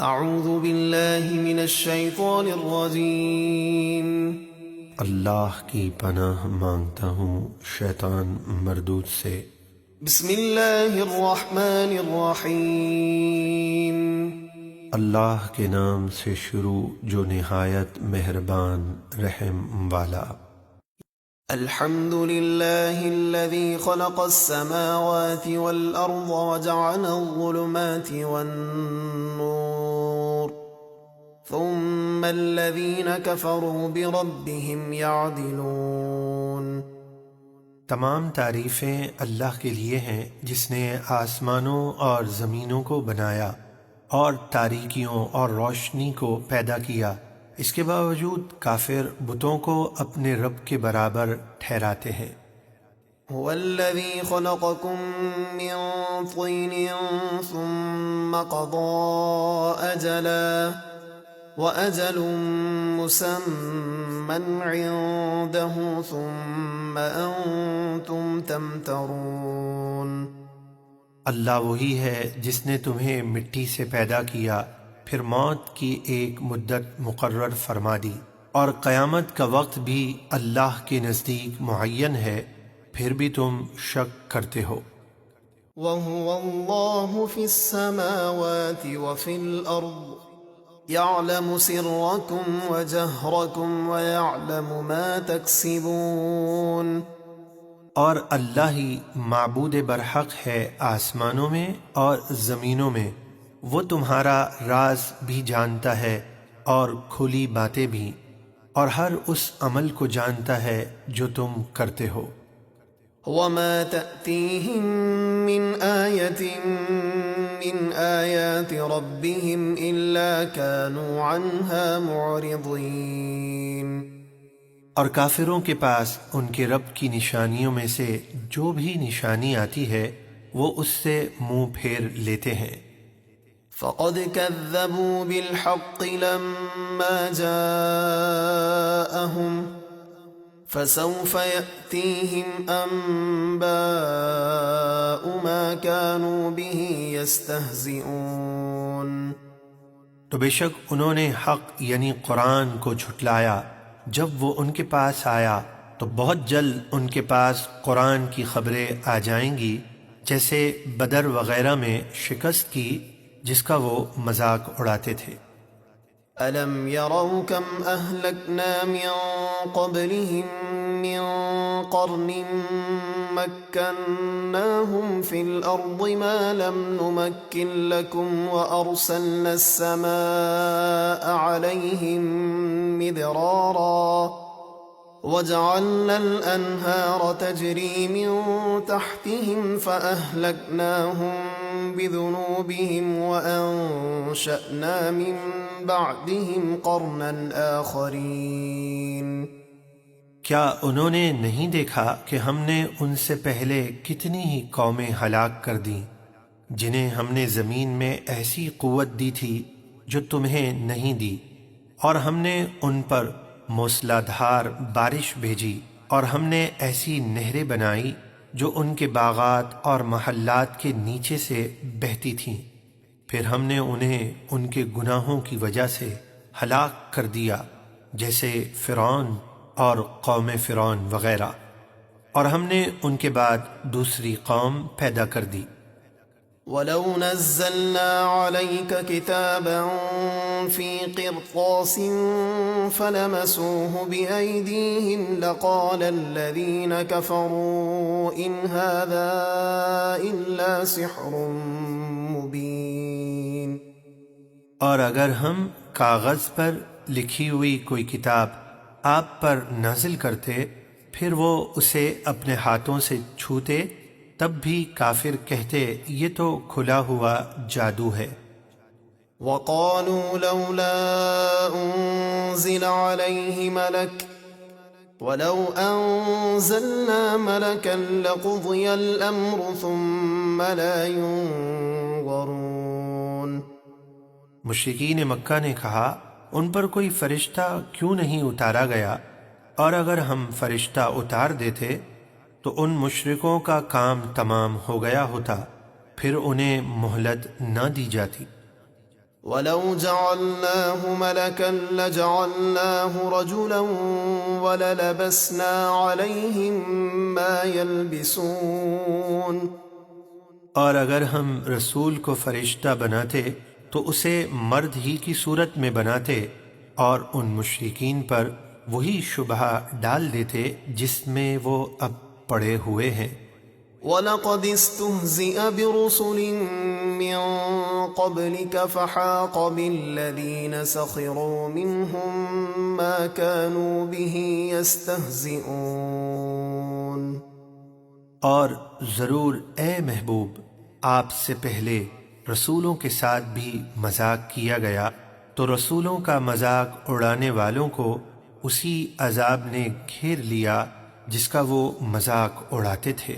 اعوذ باللہ من الشیطان الرجیم۔ اللہ کی پناہ مانگتا ہوں شیطان مردود سے۔ بسم اللہ الرحمن الرحیم۔ اللہ کے نام سے شروع جو نہایت مہربان رحم والا۔ الحمد للہ الذی خلق السماوات والارض وجعل الظلمات والنور ثم الذین کفروا بربهم یعدلون۔ تمام تعریفیں اللہ کے لیے ہیں جس نے آسمانوں اور زمینوں کو بنایا اور تاریکیوں اور روشنی کو پیدا کیا، اس کے باوجود کافر بتوں کو اپنے رب کے برابر ٹھہراتے ہیں۔ هو الذي خلقكم من طين ثم قضى أجلا وأجل مسمى عنده ثم أنتم تمترون۔ اللہ وہی ہے جس نے تمہیں مٹی سے پیدا کیا، پھر موت کی ایک مدت مقرر فرما دی، اور قیامت کا وقت بھی اللہ کے نزدیک معین ہے، پھر بھی تم شک کرتے ہو۔ وَهُوَ اللَّهُ فِي السَّمَاوَاتِ وَفِي الْأَرْضِ يَعْلَمُ سِرَّكُمْ وَجَهْرَكُمْ وَيَعْلَمُ مَا تَكْسِبُونَ۔ اور اللہ ہی معبود برحق ہے آسمانوں میں اور زمینوں میں، وہ تمہارا راز بھی جانتا ہے اور کھلی باتیں بھی، اور ہر اس عمل کو جانتا ہے جو تم کرتے ہو۔ وَمَا تَأْتِيهِم مِّنْ آيَةٍ مِّنْ آيَاتِ رَبِّهِمْ إِلَّا كَانُوا عَنْهَا مُعْرِضِينَ۔ اور کافروں کے پاس ان کے رب کی نشانیوں میں سے جو بھی نشانی آتی ہے وہ اس سے منہ پھیر لیتے ہیں۔ فَقَدْ كَذَّبُوا بِالْحَقِّ لَمَّا جَاءَهُمْ فَسَوْفَ يَأْتِيهِمْ أَنبَاءُ مَا كَانُوا بِهِ يَسْتَهْزِئُونَ۔ تو بے شک انہوں نے حق یعنی قرآن کو جھٹلایا، جب وہ ان کے پاس آیا تو بہت جلد ان کے پاس قرآن کی خبریں آ جائیں گی، جیسے بدر وغیرہ میں شکست کی جس کا وہ مذاق اڑاتے تھے۔ أَلَمْ يَرَوْا كَمْ أَهْلَكْنَا مِن قَبْلِهِم مِّن قَرْنٍ مَّكَّنَّاهُمْ فِي الْأَرْضِ مَا لَمْ نُمَكِّن لَّكُمْ وَأَرْسَلْنَا السَّمَاءَ عَلَيْهِم مِّدْرَارًا وَجَعَلْنَا الْأَنْهَارَ تَجْرِي مِن تَحْتِهِمْ فَأَهْلَكْنَاهُم بِذُنُوبِهِمْ وَأَنشَأْنَا مِن بَعْدِهِمْ قَرْنًا آخَرِينَ۔ کیا انہوں نے نہیں دیکھا کہ ہم نے ان سے پہلے کتنی ہی قومیں ہلاک کر دیں جنہیں ہم نے زمین میں ایسی قوت دی تھی جو تمہیں نہیں دی، اور ہم نے ان پر موسلا دھار بارش بھیجی، اور ہم نے ایسی نہریں بنائی جو ان کے باغات اور محلات کے نیچے سے بہتی تھیں، پھر ہم نے انہیں ان کے گناہوں کی وجہ سے ہلاک کر دیا، جیسے فرعون اور قوم فرعون وغیرہ، اور ہم نے ان کے بعد دوسری قوم پیدا کر دی۔ وَلَوْ نَزَّلْنَا عَلَيْكَ كِتَابًا فِي قِرْطَاسٍ فَلَمَسُوهُ بِأَيْدِيهِمْ لَقَالَ الَّذِينَ كَفَرُوا إِنْ هَذَا إِلَّا سِحْرٌ مُبِينٌ۔ اور اگر ہم کاغذ پر لکھی ہوئی کوئی کتاب آپ پر نازل کرتے، پھر وہ اسے اپنے ہاتھوں سے چھوتے، تب بھی کافر کہتے یہ تو کھلا ہوا جادو ہے۔ وَقَالُوا لَوْلَا أُنزِلَ عَلَيْهِ مَلَكٌ وَلَوْ أَنزَلْنَا مَلَكًا لَقُضِيَ الْأَمْرُ ثُمَّ لَا يُنظَرُونَ۔ مشرکین مکہ نے کہا ان پر کوئی فرشتہ کیوں نہیں اتارا گیا، اور اگر ہم فرشتہ اتار دیتے تو ان مشرکوں کا کام تمام ہو گیا ہوتا، پھر انہیں مہلت نہ دی جاتی۔ وَلَوْ جَعَلْنَاهُ مَلَكًا لَجَعَلْنَاهُ رَجُلًا وَلَلَبَسْنَا عَلَيْهِمْ مَا يَلْبِسُونَ۔ اور اگر ہم رسول کو فرشتہ بناتے تو اسے مرد ہی کی صورت میں بناتے اور ان مشرکین پر وہی شبہ ڈال دیتے جس میں وہ اب پڑے ہوئے ہیں۔ وَلَقَدِ اسْتُهْزِئَ بِرُسُلٍ مِّن قَبْلِكَ فَحَاقَ بِالَّذِينَ سَخِرُوا مِنْهُم مَّا كَانُوا بِهِ يَسْتَهْزِئُونَ۔ اور ضرور اے محبوب آپ سے پہلے رسولوں کے ساتھ بھی مذاق کیا گیا تو رسولوں کا مذاق اڑانے والوں کو اسی عذاب نے گھیر لیا جس کا وہ مذاق اڑاتے تھے۔